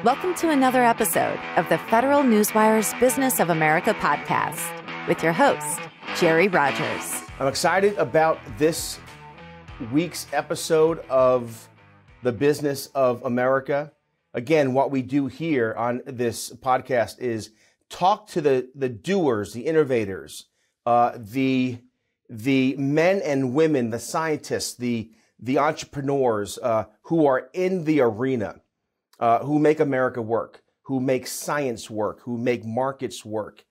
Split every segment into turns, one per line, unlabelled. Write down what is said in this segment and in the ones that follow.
Welcome to another episode of the Federal Newswire's Business of America podcast with your host, Jerry Rogers.
I'm excited about this week's episode of the Business of America. Again, what we do here on this podcast is talk to the doers, the innovators, the men and women, the scientists, the entrepreneurs who are in the arena, who make America work, who make science work, who make markets work,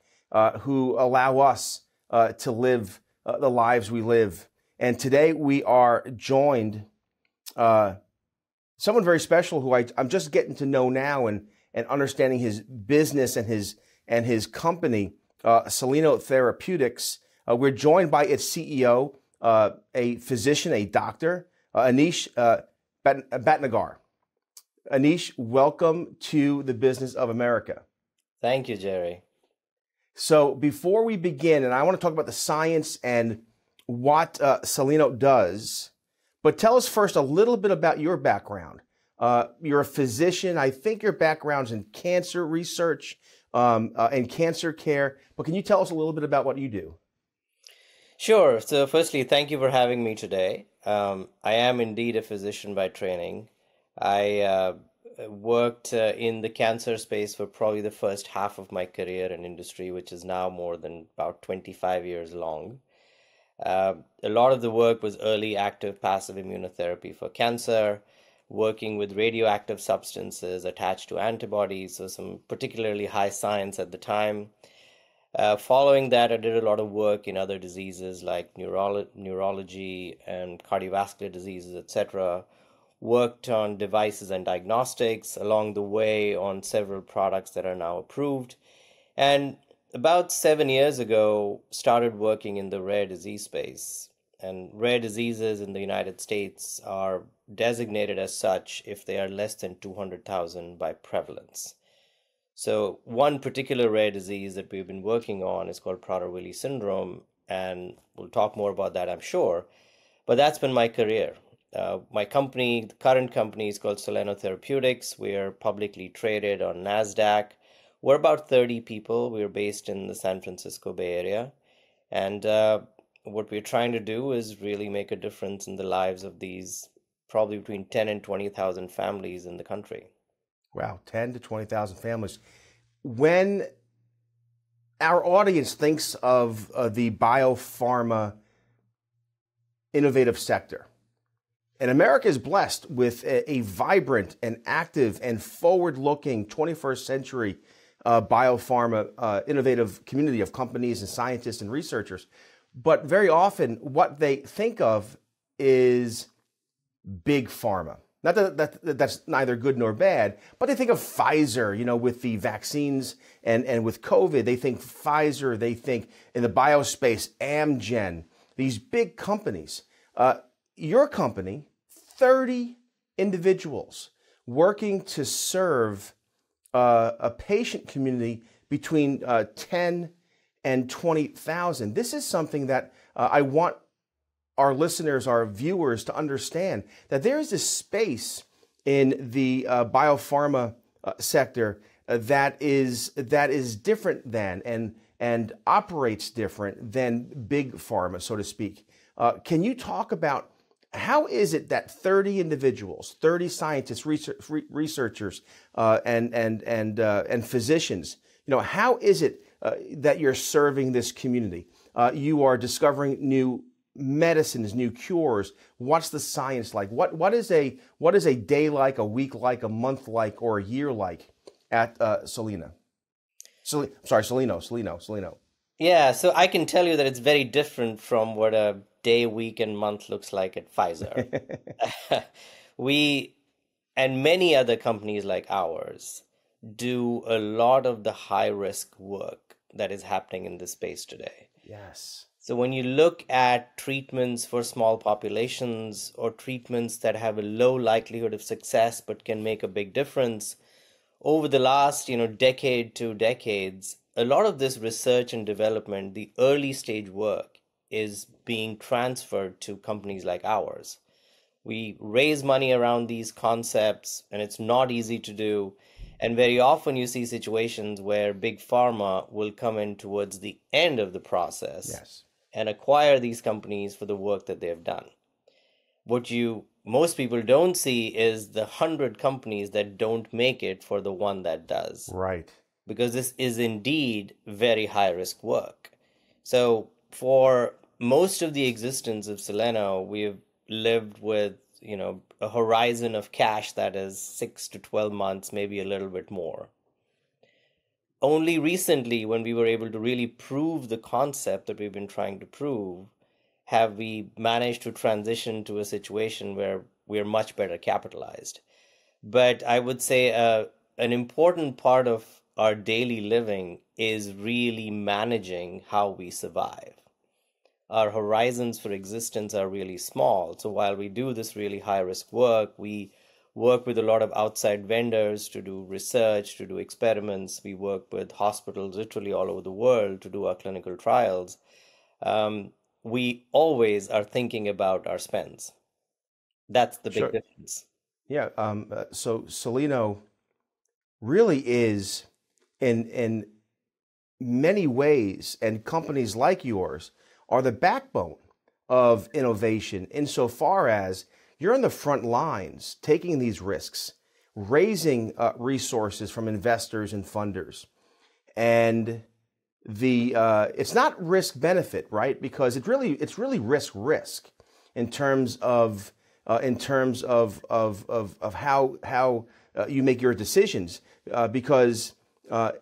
who allow us to live the lives we live. And today we are joined someone very special who I'm just getting to know now and understanding his business and his company, Soleno Therapeutics. We're joined by its CEO, a physician, a doctor, Anish Bhatnagar. Anish, welcome to the Business of America.
Thank you, Jerry.
So before we begin, and I want to talk about the science and what Soleno does, but tell us first a little bit about your background. You're a physician. I think your background's in cancer research and cancer care, but can you tell us a little bit about what you do?
Sure. So firstly, thank you for having me today. I am indeed a physician by training. I worked in the cancer space for probably the first half of my career in industry, which is now more than about 25 years long. A lot of the work was early active passive immunotherapy for cancer, working with radioactive substances attached to antibodies, so some particularly high science at the time. Following that, I did a lot of work in other diseases like neurology and cardiovascular diseases, etc. Worked on devices and diagnostics along the way on several products that are now approved. And about 7 years ago, started working in the rare disease space. And rare diseases in the United States are designated as such if they are less than 200,000 by prevalence. So one particular rare disease that we've been working on is called Prader-Willi syndrome, and we'll talk more about that, I'm sure. But that's been my career. My company, the current company, is called Soleno Therapeutics. We're publicly traded on NASDAQ. We're about 30 people. We're based in the San Francisco Bay Area. And what we're trying to do is really make a difference in the lives of these probably between 10 and 20,000 families in the country.
Wow, 10 to 20,000 families. When our audience thinks of the biopharma innovative sector, and America is blessed with a vibrant and active and forward-looking 21st century biopharma innovative community of companies and scientists and researchers. But very often what they think of is big pharma. Not that's neither good nor bad, but they think of Pfizer, with the vaccines and with COVID. They think Pfizer, they think in the biospace, Amgen, these big companies. Your company, 30 individuals working to serve a patient community between 10 and 20,000. This is something that I want our listeners, our viewers to understand, that there is this space in the biopharma sector that is different than and operates different than big pharma, so to speak. Can you talk about how is it that 30 individuals, 30 scientists, researchers, and physicians, how is it that you're serving this community? You are discovering new medicines, new cures. What's the science like? What is a day like, a week like, a month like, or a year like at Soleno? Soleno.
Yeah, so I can tell you that it's very different from what a day, week, and month looks like at Pfizer. We and many other companies like ours do a lot of the high-risk work that is happening in this space today.
Yes.
So when you look at treatments for small populations or treatments that have a low likelihood of success but can make a big difference, over the last, decade, 2 decades, a lot of this research and development, the early stage work, is being transferred to companies like ours. We raise money around these concepts, and it's not easy to do. And very often you see situations where big pharma will come in towards the end of the process
Yes.
and acquire these companies for the work that they have done. What most people don't see is the 100 companies that don't make it for the one that does.
Right.
Because this is indeed very high risk work. So for most of the existence of Soleno, we've lived with, a horizon of cash that is 6 to 12 months, maybe a little bit more. Only recently, when we were able to really prove the concept that we've been trying to prove, have we managed to transition to a situation where we're much better capitalized. But I would say an important part of our daily living is really managing how we survive. Our horizons for existence are really small. So while we do this really high risk work, we work with a lot of outside vendors to do research, to do experiments. We work with hospitals literally all over the world to do our clinical trials. We always are thinking about our spends. That's the big difference.
Yeah. So Soleno really is in many ways, and companies like yours are the backbone of innovation insofar as you're in the front lines taking these risks, raising resources from investors and funders. And it's not risk benefit, right? Because it's really risk in terms of how you make your decisions. Because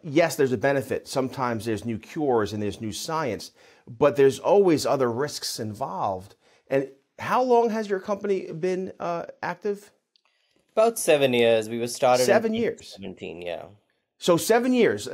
yes, there's a benefit. Sometimes there's new cures and there's new science, but there's always other risks involved. And how long has your company been active?
About 7 years. We were started
7 years.
17, yeah.
So 7 years.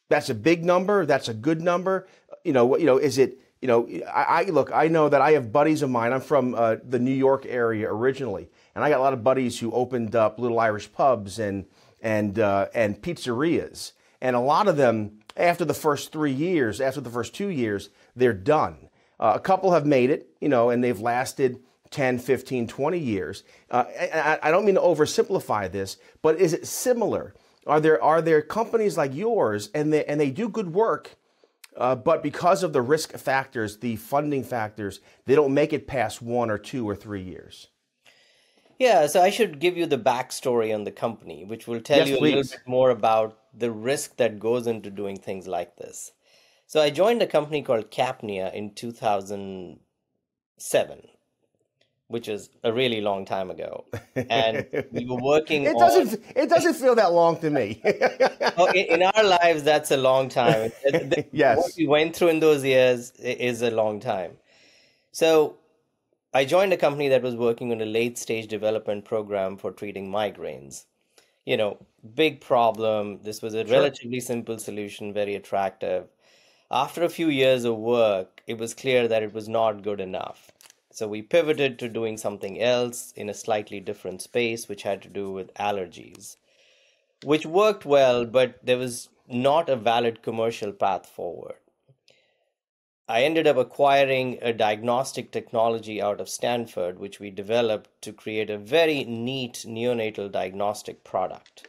That's a big number? That's a good number? Is it? I know that I have buddies of mine. I'm from the New York area originally, and I got a lot of buddies who opened up little Irish pubs and pizzerias, and a lot of them, after the first 3 years, after the first 2 years, they're done. A couple have made it, and they've lasted 10, 15, 20 years. I don't mean to oversimplify this, but is it similar? Are there companies like yours, and they do good work, but because of the risk factors, the funding factors, they don't make it past 1 or 2 or 3 years?
Yeah, so I should give you the backstory on the company, which will tell you a little bit more about the risk that goes into doing things like this. So I joined a company called Capnia in 2007, which is a really long time ago. And we were working
It doesn't feel that long to me.
In our lives, that's a long time.
Yes.
What we went through in those years is a long time. So I joined a company that was working on a late-stage development program for treating migraines. Big problem. This was a relatively simple solution, very attractive. After a few years of work, it was clear that it was not good enough. So we pivoted to doing something else in a slightly different space, which had to do with allergies, which worked well, but there was not a valid commercial path forward. I ended up acquiring a diagnostic technology out of Stanford, which we developed to create a very neat neonatal diagnostic product.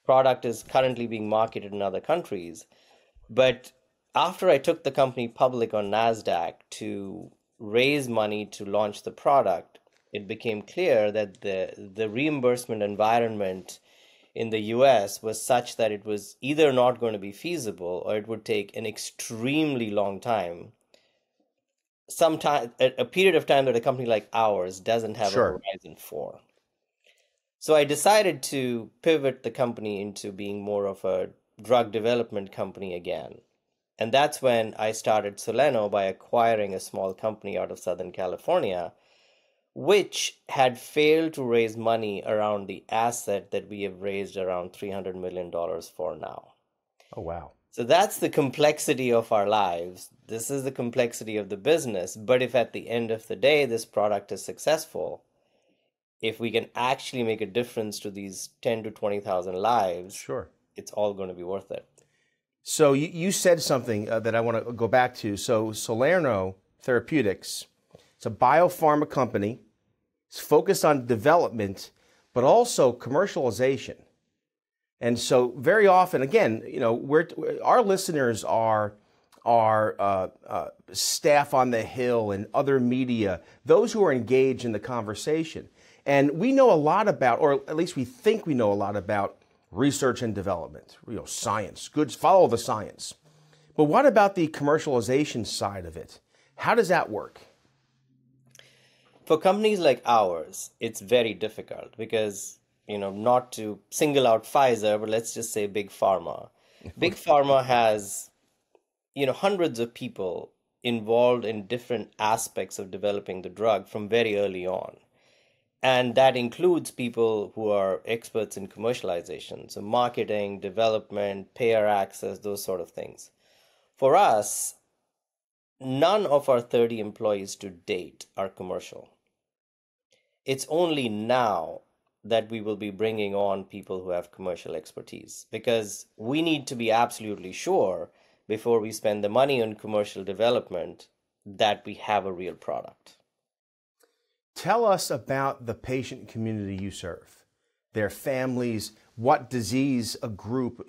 Product is currently being marketed in other countries, but after I took the company public on NASDAQ to raise money to launch the product, it became clear that the reimbursement environment in the US was such that it was either not going to be feasible or it would take an extremely long time. A period of time that a company like ours doesn't have a horizon for. So I decided to pivot the company into being more of a drug development company again. And that's when I started Soleno by acquiring a small company out of Southern California, which had failed to raise money around the asset that we have raised around $300 million for now.
Oh, wow.
So that's the complexity of our lives. This is the complexity of the business. But if at the end of the day, this product is successful, if we can actually make a difference to these 10 to 20,000 lives, it's all going to be worth it.
So you said something that I want to go back to. So Soleno Therapeutics, it's a biopharma company. It's focused on development, but also commercialization. And so very often, again, our listeners are staff on the Hill and other media, those who are engaged in the conversation. And we know a lot about, or at least we think we know a lot about, research and development, science, goods, follow the science. But what about the commercialization side of it? How does that work?
For companies like ours, it's very difficult because, not to single out Pfizer, but let's just say Big Pharma. Big Pharma has, hundreds of people involved in different aspects of developing the drug from very early on. And that includes people who are experts in commercialization, so marketing, development, payer access, those sort of things. For us, none of our 30 employees to date are commercial. It's only now that we will be bringing on people who have commercial expertise, because we need to be absolutely sure before we spend the money on commercial development that we have a real product.
Tell us about the patient community you serve, their families, what disease a group,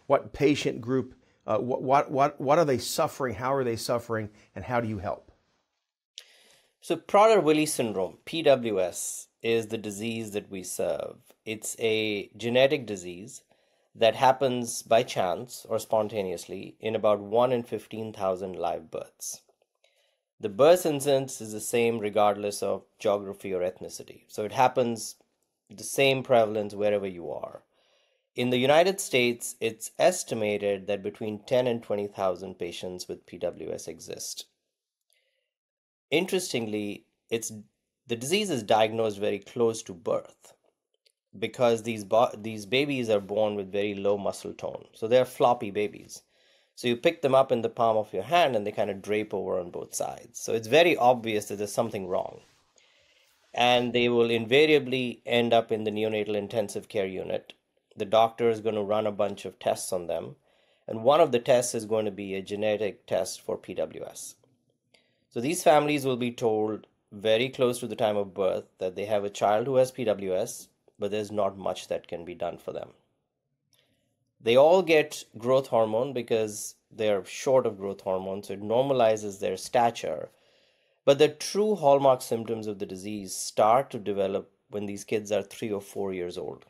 what patient group, what are they suffering, how are they suffering, and how do you help?
So Prader-Willi syndrome, PWS, is the disease that we serve. It's a genetic disease that happens by chance or spontaneously in about 1 in 15,000 live births. The birth incidence is the same regardless of geography or ethnicity. So it happens the same prevalence wherever you are. In the United States, it's estimated that between 10 and 20,000 patients with PWS exist. Interestingly, the disease is diagnosed very close to birth because these babies are born with very low muscle tone. So they're floppy babies. So you pick them up in the palm of your hand and they kind of drape over on both sides. So it's very obvious that there's something wrong. And they will invariably end up in the neonatal intensive care unit. The doctor is going to run a bunch of tests on them. And one of the tests is going to be a genetic test for PWS. So these families will be told very close to the time of birth that they have a child who has PWS, but there's not much that can be done for them. They all get growth hormone because they're short of growth hormone, so it normalizes their stature. But the true hallmark symptoms of the disease start to develop when these kids are 3 or 4 years old.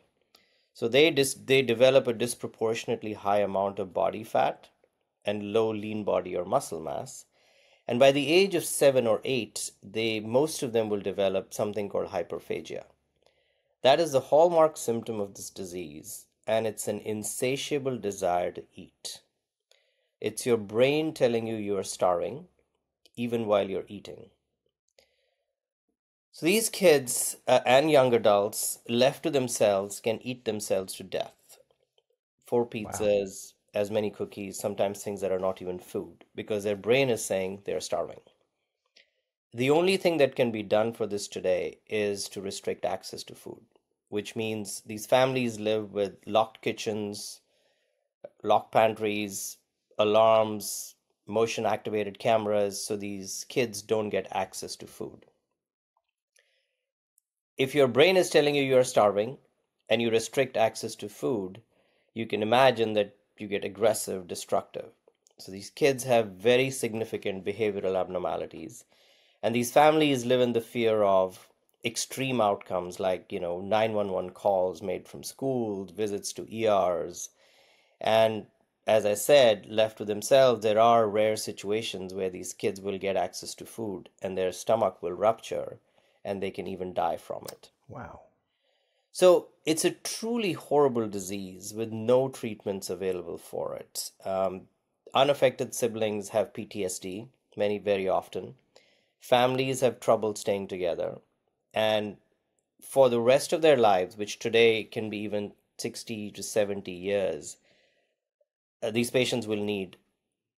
So they develop a disproportionately high amount of body fat and low lean body or muscle mass. And by the age of 7 or 8, most of them will develop something called hyperphagia. That is the hallmark symptom of this disease. And it's an insatiable desire to eat. It's your brain telling you you're starving, even while you're eating. So these kids and young adults, left to themselves, can eat themselves to death. 4 pizzas, wow, as many cookies, sometimes things that are not even food, because their brain is saying they're starving. The only thing that can be done for this today is to restrict access to food, which means these families live with locked kitchens, locked pantries, alarms, motion-activated cameras, so these kids don't get access to food. If your brain is telling you you're starving and you restrict access to food, you can imagine that you get aggressive, destructive. So these kids have very significant behavioral abnormalities, and these families live in the fear of extreme outcomes like 911 calls made from schools, visits to ERs. And as I said, left to themselves, there are rare situations where these kids will get access to food and their stomach will rupture and they can even die from it.
Wow.
So it's a truly horrible disease with no treatments available for it. Unaffected siblings have PTSD, many very often. Families have trouble staying together. And for the rest of their lives, which today can be even 60 to 70 years, these patients will need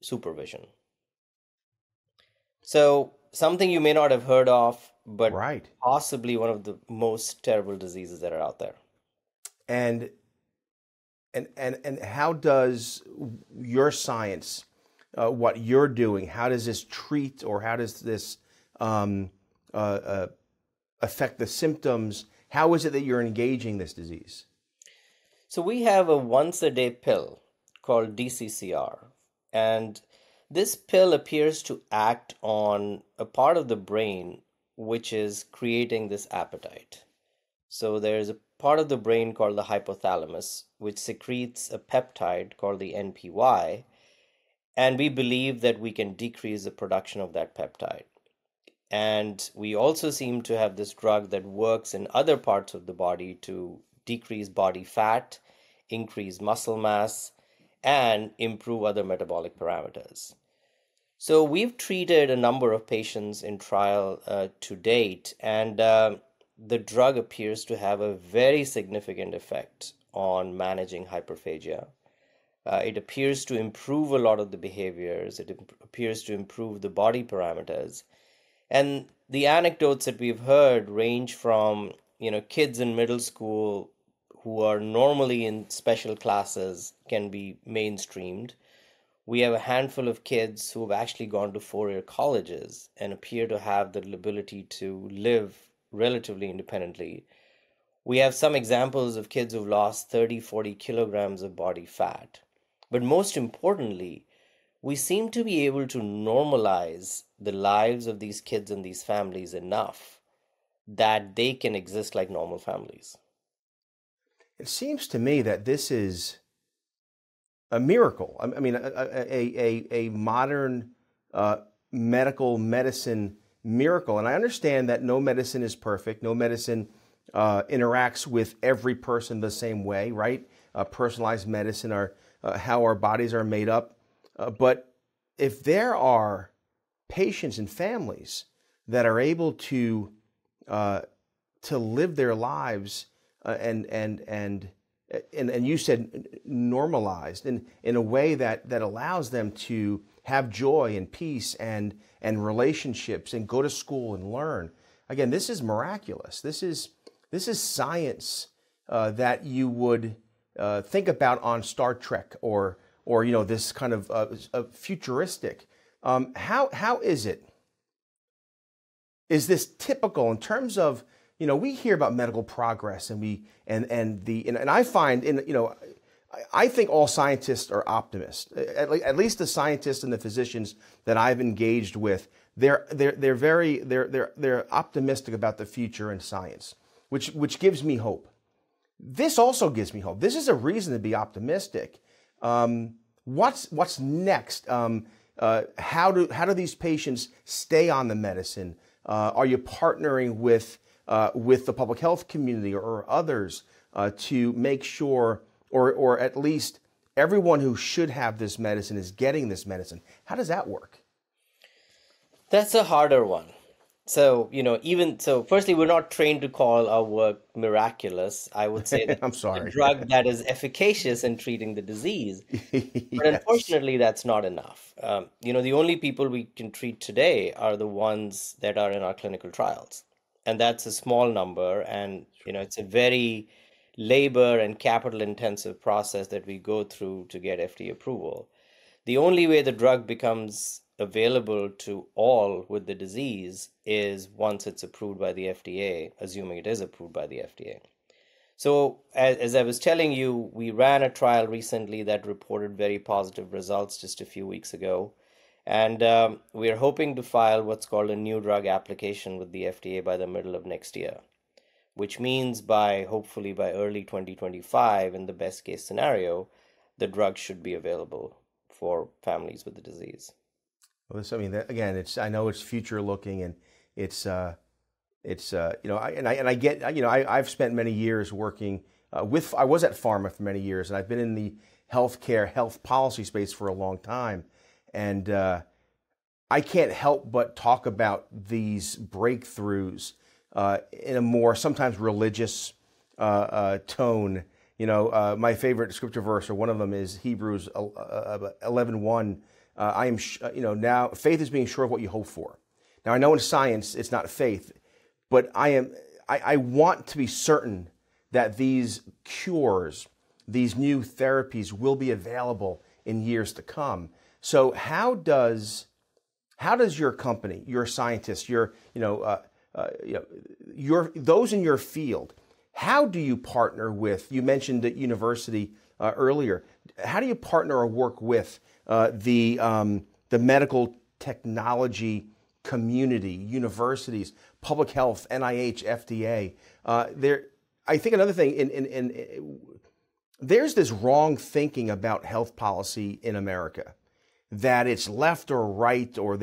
supervision. So something you may not have heard of, but
right,
possibly one of the most terrible diseases that are out there.
And how does your science, what you're doing, how does this treat or how does this affect the symptoms? How is it that you're engaging this disease?
So we have a once-a-day pill called DCCR, and this pill appears to act on a part of the brain which is creating this appetite. So there's a part of the brain called the hypothalamus, which secretes a peptide called the NPY, and we believe that we can decrease the production of that peptide. And we also seem to have this drug that works in other parts of the body to decrease body fat, increase muscle mass, and improve other metabolic parameters. So we've treated a number of patients in trial to date, and the drug appears to have a very significant effect on managing hyperphagia. It appears to improve a lot of the behaviors. It appears to improve the body parameters. And the anecdotes that we've heard range from, kids in middle school who are normally in special classes can be mainstreamed. We have a handful of kids who have actually gone to four-year colleges and appear to have the ability to live relatively independently. We have some examples of kids who've lost 30, 40 kilograms of body fat. But most importantly, we seem to be able to normalize the lives of these kids and these families enough that they can exist like normal families.
It seems to me that this is a miracle. I mean, a modern medical medicine miracle. And I understand that no medicine is perfect. No medicine interacts with every person the same way, right? Personalized medicine are how our bodies are made up. But if there are patients and families that are able to live their lives and you said normalized in a way that allows them to have joy and peace and relationships and go to school and learn. Again, this is miraculous. This is science that you would think about on Star Trek or this kind of futuristic. How is it? Is this typical in terms of, we hear about medical progress and I find I think all scientists are optimists. At least the scientists and the physicians that I've engaged with, they're optimistic about the future in science, which gives me hope. This also gives me hope. This is a reason to be optimistic. What's next? How do these patients stay on the medicine? Are you partnering with the public health community or others to make sure, or at least everyone who should have this medicine is getting this medicine? How does that work?
That's a harder one. So, firstly, we're not trained to call our work miraculous. I would say that
I'm sorry.
A drug that is efficacious in treating the disease.
Yes.
But unfortunately, that's not enough. The only people we can treat today are the ones that are in our clinical trials. And that's a small number. And, it's a very labor and capital intensive process that we go through to get FDA approval. The only way the drug becomes available to all with the disease is once it's approved by the FDA, assuming it is approved by the FDA. So as I was telling you, we ran a trial recently that reported very positive results just a few weeks ago. And we are hoping to file what's called a new drug application with the FDA by the middle of next year, which means hopefully by early 2025, in the best case scenario, the drug should be available for families with the disease.
Well, again, I know it's future looking, and I've spent many years working I was at pharma for many years, and I've been in the health policy space for a long time, and I can't help but talk about these breakthroughs in a more sometimes religious tone. My favorite scripture verse, or one of them, is Hebrews 11:1. I am, now faith is being sure of what you hope for. Now I know in science it's not faith, but I want to be certain that these cures, these new therapies, will be available in years to come. So how does your company, your scientists, those in your field, How do you partner with, you mentioned the university earlier, how do you partner or work with the medical technology community, universities, public health, NIH, FDA? I think another thing, there's this wrong thinking about health policy in America, that it's left or right, or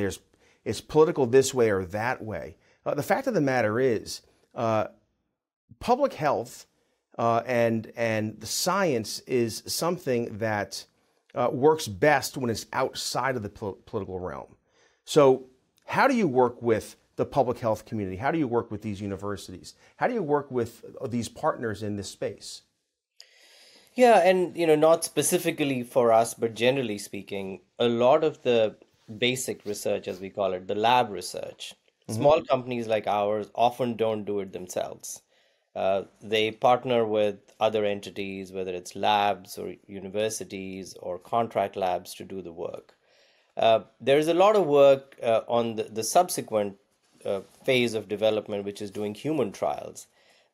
it's political this way or that way. The fact of the matter is, public health and the science is something that works best when it's outside of the political realm. So how do you work with the public health community? How do you work with these universities? How do you work with these partners in this space?
Yeah, and not specifically for us, but generally speaking, a lot of the basic research, as we call it, the lab research, small companies like ours often don't do it themselves. They partner with other entities, whether it's labs or universities or contract labs, to do the work. There's a lot of work on the subsequent phase of development, which is doing human trials,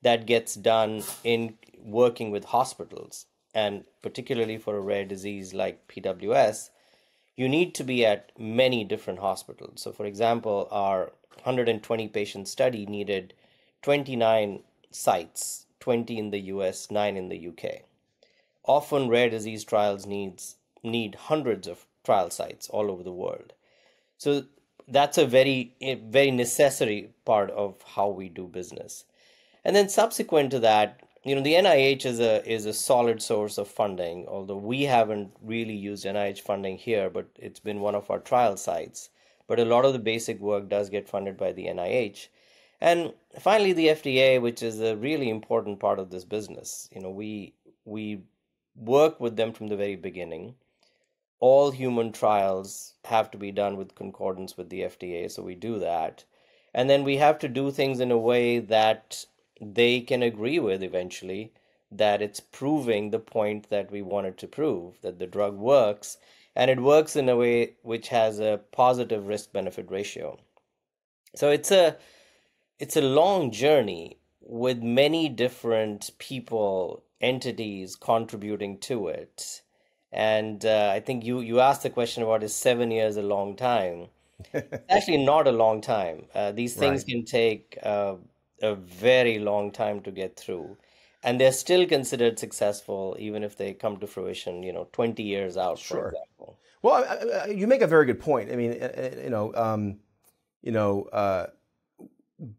that gets done in working with hospitals. And particularly for a rare disease like PWS, you need to be at many different hospitals. So for example, our 120 patient study needed 29 sites, 20 in the US, 9 in the UK. Often rare disease trials need hundreds of trial sites all over the world. So that's a very necessary part of how we do business. And then subsequent to that, the NIH is a solid source of funding, although we haven't really used NIH funding here, but it's been one of our trial sites. But a lot of the basic work does get funded by the NIH. And finally, the FDA, which is a really important part of this business. We work with them from the very beginning. All human trials have to be done with concordance with the FDA, so we do that. And then we have to do things in a way that they can agree with eventually, that it's proving the point that we wanted to prove, that the drug works, and it works in a way which has a positive risk-benefit ratio. So it's a long journey with many different people, entities contributing to it. And I think you asked the question about, is 7 years a long time? It's actually not a long time. These things can take a very long time to get through. And they're still considered successful, even if they come to fruition, 20 years out, for example.
Well, you make a very good point. I mean,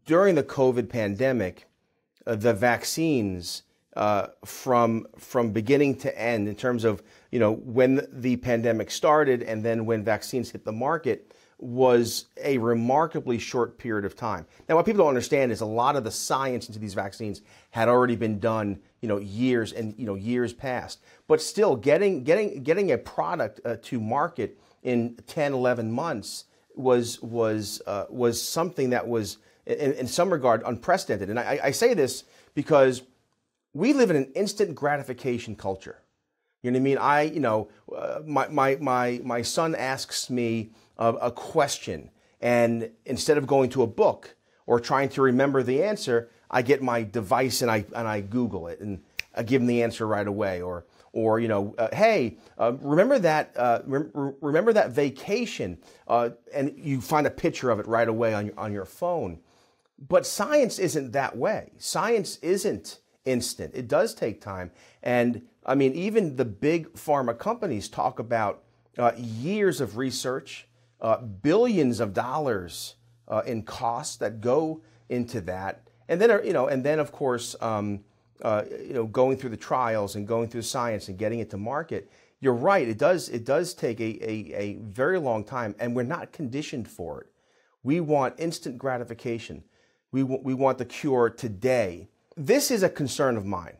during the COVID pandemic, the vaccines from beginning to end, in terms of when the pandemic started and then when vaccines hit the market, was a remarkably short period of time. Now, what people don't understand is a lot of the science into these vaccines had already been done, years and years past. But still, getting a product to market in 10, 11 months was something that was, in some regard, unprecedented. And I say this because we live in an instant gratification culture. You know what I mean? My son asks me a question, and instead of going to a book or trying to remember the answer, I get my device and I Google it and I give him the answer right away. Or hey, remember that vacation, and you find a picture of it right away on your phone. But science isn't that way. Science isn't instant. It does take time. And I mean, even the big pharma companies talk about years of research, billions of dollars in costs that go into that, and then of course, going through the trials and going through science and getting it to market. You're right. It does take a very long time, and we're not conditioned for it. We want instant gratification. We want the cure today. This is a concern of mine.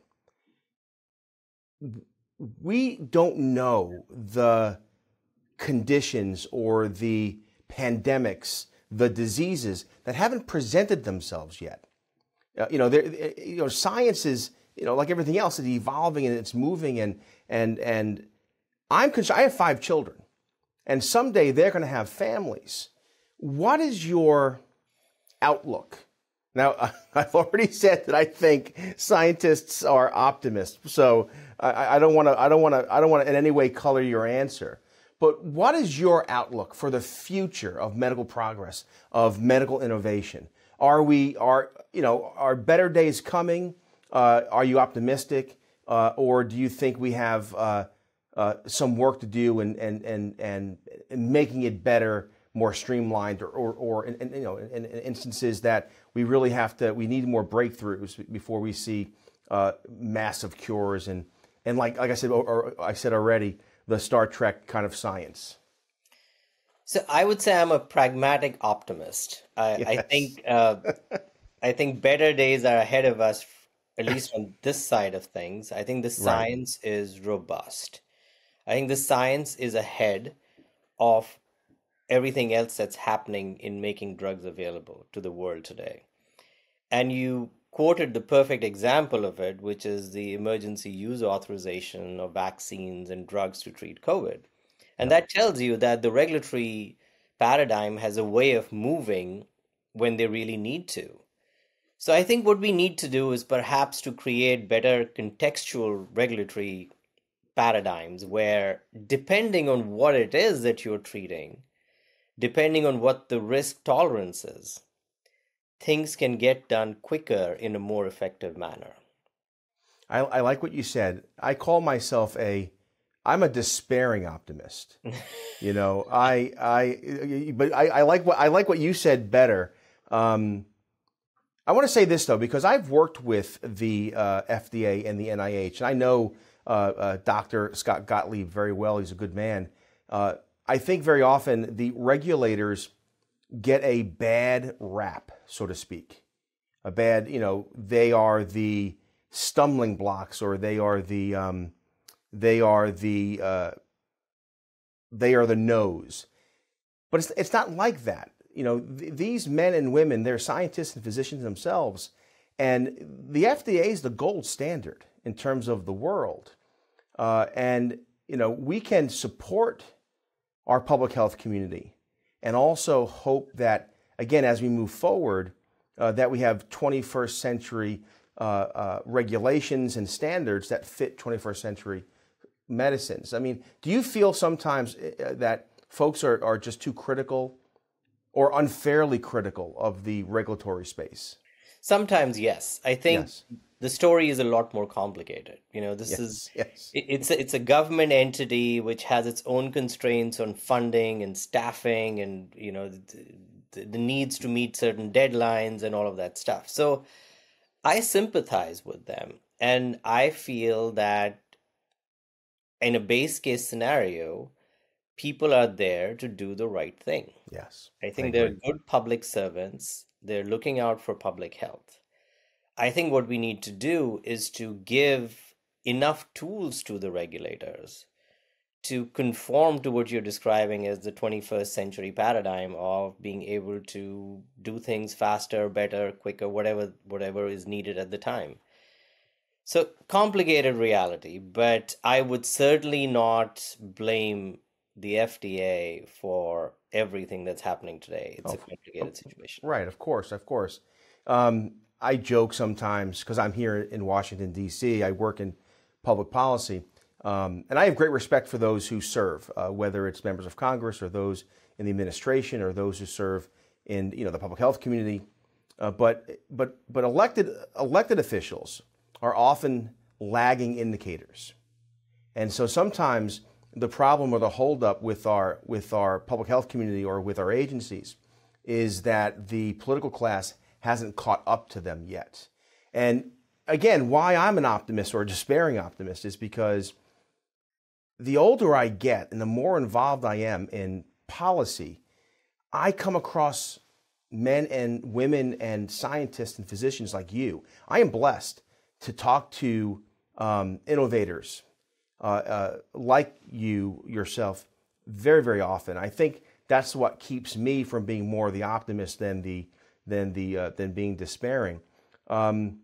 We don't know the conditions or the pandemics, the diseases that haven't presented themselves yet. Science is, like everything else, it's evolving and it's moving, and I'm concerned. I have 5 children, and someday they're going to have families. What is your outlook Now, I've already said that I think scientists are optimists, so I don't want to in any way color your answer. But what is your outlook for the future of medical progress, of medical innovation? Are better days coming? Are you optimistic, or do you think we have some work to do and making it better, more streamlined, or in instances that we really we need more breakthroughs before we see massive cures and like I said, or I said already, the Star Trek kind of science?
So I would say I'm a pragmatic optimist. I think better days are ahead of us, at least on this side of things. I think the science is robust. I think the science is ahead of everything else that's happening in making drugs available to the world today. And you quoted the perfect example of it, which is the emergency use authorization of vaccines and drugs to treat COVID. And that tells you that the regulatory paradigm has a way of moving when they really need to. So I think what we need to do is perhaps to create better contextual regulatory paradigms where, depending on what it is that you're treating, depending on what the risk tolerance is, things can get done quicker in a more effective manner.
I like what you said. I call myself I'm a despairing optimist. But I like what you said better. I want to say this though, because I've worked with the FDA and the NIH, and I know Dr. Scott Gottlieb very well. He's a good man. I think very often the regulators get a bad rap, so to speak. They are the stumbling blocks, or they are the nose. But it's not like that. These men and women, they're scientists and physicians themselves, and the FDA is the gold standard in terms of the world. We can support our public health community and also hope that, again, as we move forward, that we have 21st century regulations and standards that fit 21st century medicines. I mean, do you feel sometimes that folks are just too critical or unfairly critical of the regulatory space?
Sometimes, yes. I think the story is a lot more complicated. It's a government entity which has its own constraints on funding and staffing and, the needs to meet certain deadlines and all of that stuff. So I sympathize with them. And I feel that in a base case scenario, people are there to do the right thing.
Yes.
I think they're good public servants. They're looking out for public health. I think what we need to do is to give enough tools to the regulators to conform to what you're describing as the 21st century paradigm of being able to do things faster, better, quicker, whatever is needed at the time. So complicated reality, but I would certainly not blame the FDA for everything that's happening today. It's a complicated situation.
Right, of course. I joke sometimes because I'm here in Washington, D.C. I work in public policy, and I have great respect for those who serve, whether it's members of Congress or those in the administration or those who serve in the public health community. But elected officials are often lagging indicators, and so sometimes the problem or the holdup with our public health community or with our agencies is that the political class hasn't caught up to them yet. And again, why I'm an optimist or a despairing optimist is because the older I get and the more involved I am in policy, I come across men and women and scientists and physicians like you. I am blessed to talk to innovators like you yourself very, very often. I think that's what keeps me from being more the optimist than being despairing. I'm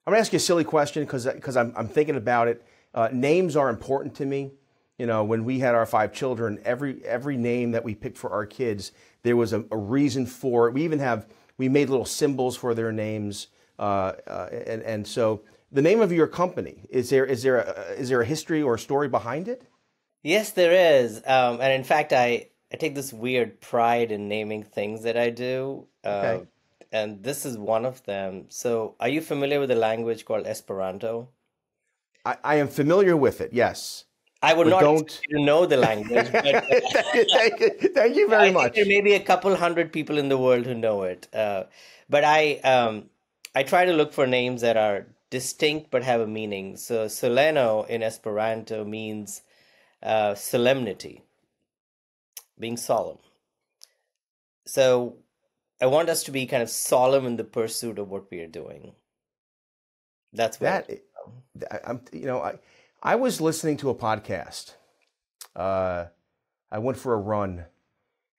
going to ask you a silly question because I'm thinking about it. Names are important to me. When we had our 5 children, every name that we picked for our kids, there was a reason for it. We we made little symbols for their names. And so the name of your company, is there a history or a story behind it?
Yes, there is. And in fact, I take this weird pride in naming things that I do.
Okay.
And this is one of them. So are you familiar with a language called Esperanto?
I am familiar with it, yes.
I would
But
not
don't-
expect you to know the language, but
Thank you very
I
much.
think there may be a couple hundred people in the world who know it. But I try to look for names that are distinct but have a meaning. So Soleno in Esperanto means solemnity, being solemn. So I want us to be kind of solemn in the pursuit of what we are doing. That's what.
I was listening to a podcast. I went for a run,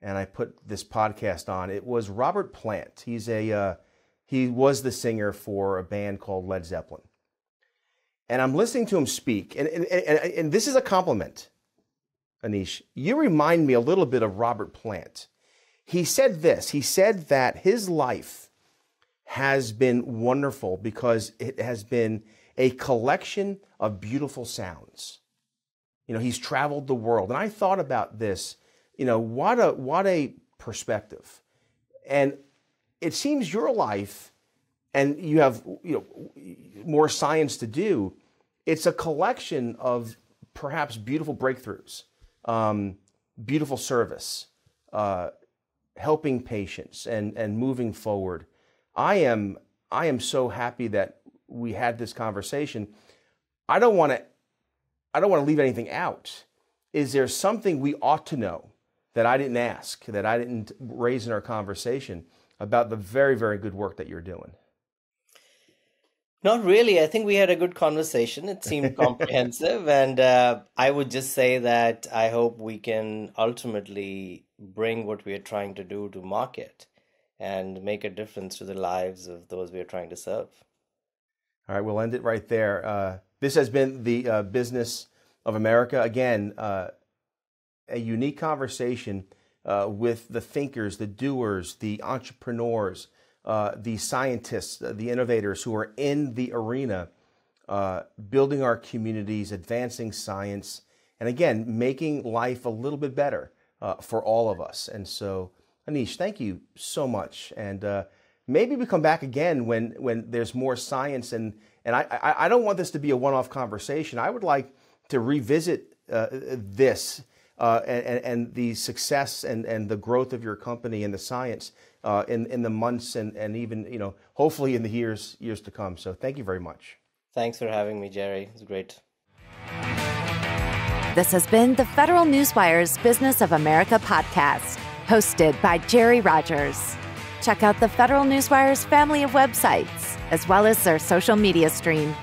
and I put this podcast on. It was Robert Plant. He was the singer for a band called Led Zeppelin. And I'm listening to him speak, and this is a compliment, Anish. You remind me a little bit of Robert Plant. He said this. He said that his life has been wonderful because it has been a collection of beautiful sounds. He's traveled the world. And I thought about this, what a perspective. And it seems your life, and you have more science to do, it's a collection of perhaps beautiful breakthroughs, beautiful service, helping patients and moving forward. I am so happy that we had this conversation. I don't want to leave anything out. Is there something we ought to know that I didn't ask, that I didn't raise in our conversation about the very, very good work that you're doing?
Not really. I think we had a good conversation. It seemed comprehensive. And I would just say that I hope we can ultimately bring what we are trying to do to market and make a difference to the lives of those we are trying to serve.
All right, we'll end it right there. This has been the Business of America. Again, a unique conversation with the thinkers, the doers, the entrepreneurs, the scientists, the innovators who are in the arena, building our communities, advancing science, and again, making life a little bit better for all of us. And so, Anish, thank you so much. And maybe we come back again when there's more science. And I don't want this to be a one-off conversation. I would like to revisit this and the success and the growth of your company and the science in the months and even, hopefully in the years to come. So thank you very much.
Thanks for having me, Jerry. It's great.
This has been the Federal Newswire's Business of America podcast, hosted by Jerry Rogers. Check out the Federal Newswire's family of websites, as well as their social media stream